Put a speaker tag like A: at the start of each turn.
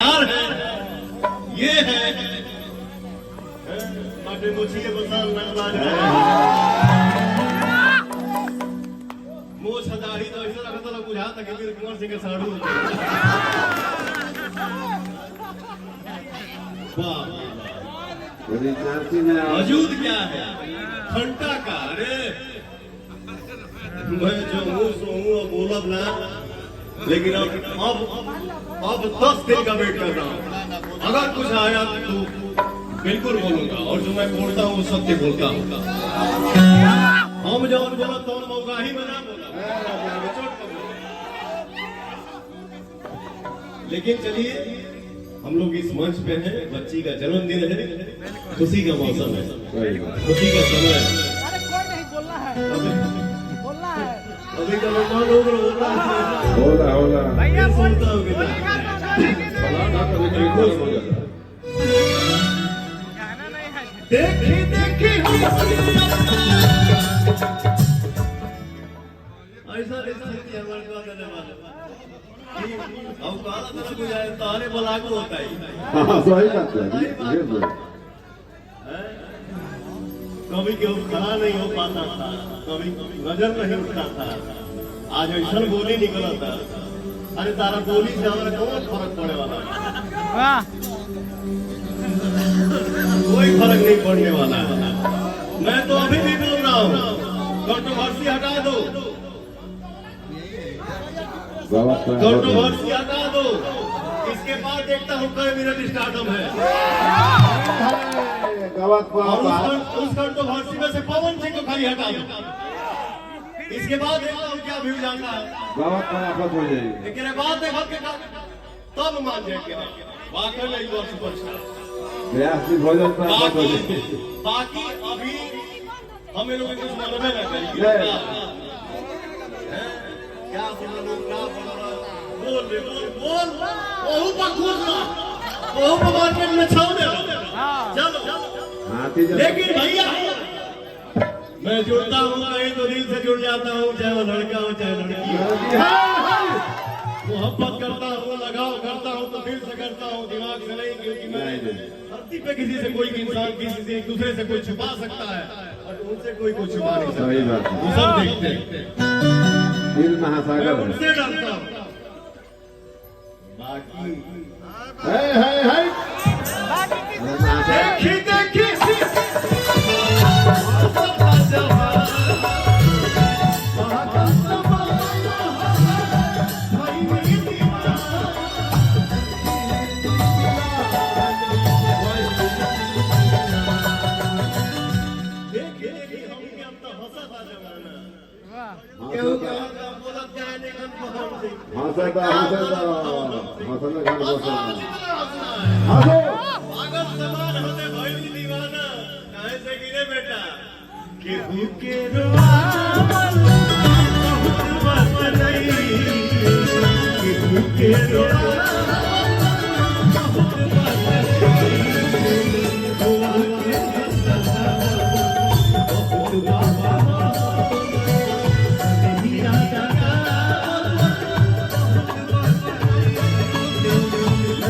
A: है ये है माटे मुझे बसान नगबाज मोछ दाढ़ी तो ऐसा लगता है बुझा तक वीर कुंवर सिंह के साड़ू वाह मौजूद क्या है घंटा का। अरे मैं जो हूँ सो हूँ बोलब ना, लेकिन अब 10 दिन का वेट कर रहा हूँ। अगर कुछ आया तो बिल्कुल बोलूंगा, और जो मैं बोलता हूँ सत्य बोलता हूँ। हम जो बोला तो मौका ही बना बोला, लेकिन चलिए हम लोग इस मंच पे हैं, बच्ची का जन्मदिन है, खुशी का मौसम है, खुशी का समय है।
B: अरे कोई नहीं बोलना है, बोलना है।
A: अभी का लोग बोलना है,
C: होला
B: भैया
A: बोलता हूँ
B: गाना नहीं है।
A: देखी देखी ऐसा स्थिति हमारे को देने वाले अब काला तरह को जाए तारे बलागो होता है।
C: हाँ सही बात है।
A: कभी केहू खड़ा नहीं हो पाता था, कभी नजर नहीं उठता था, आज ऐसा बोली निकला था। अरे तारा बोली से हमारा कौन फर्क पड़ने वाला है?
B: वाह,
A: कोई फर्क नहीं पड़ने वाला है। मैं तो अभी भी बोल रहा हूँ, कंट्रोवर्सी हटा दो, कंट्रोवर्सी हटा दो। इसके बाद देखता हूँ कई मिनट स्टार्टअप है, और उस कंट्रोवर्सी में से पवन सिंह को खाली हटा दो। इसके बाद देखता हूँ क्या व्यू जाता है, लेकिन बात देखा के तब मान जाएंगे वाकई में युवा सुपरस्टार। बाकी अभी हमें लोग कुछ मालूम है क्या बोल ओहू पर कूदना, ओहू पर मार्केट में छाव देना, चलो। लेकिन भैया मैं जुड़ता हूँ कहीं तो दिल से जुड़ जाता हूँ, चाहे वो लड़का हो चाहे लड़की हो। मोहब्बत करता हूँ, लगाव करता हूँ तो दिल से करता हूँ, दिमाग से नहीं, क्योंकि मैं धरती पे किसी से कोई इंसान किसी से एक दूसरे से कोई छुपा सकता है और उनसे कोई छुपा नहीं सकता। वो सब देखते हैं, मैं उनसे डरता हूँ। बाकी देखी देखी के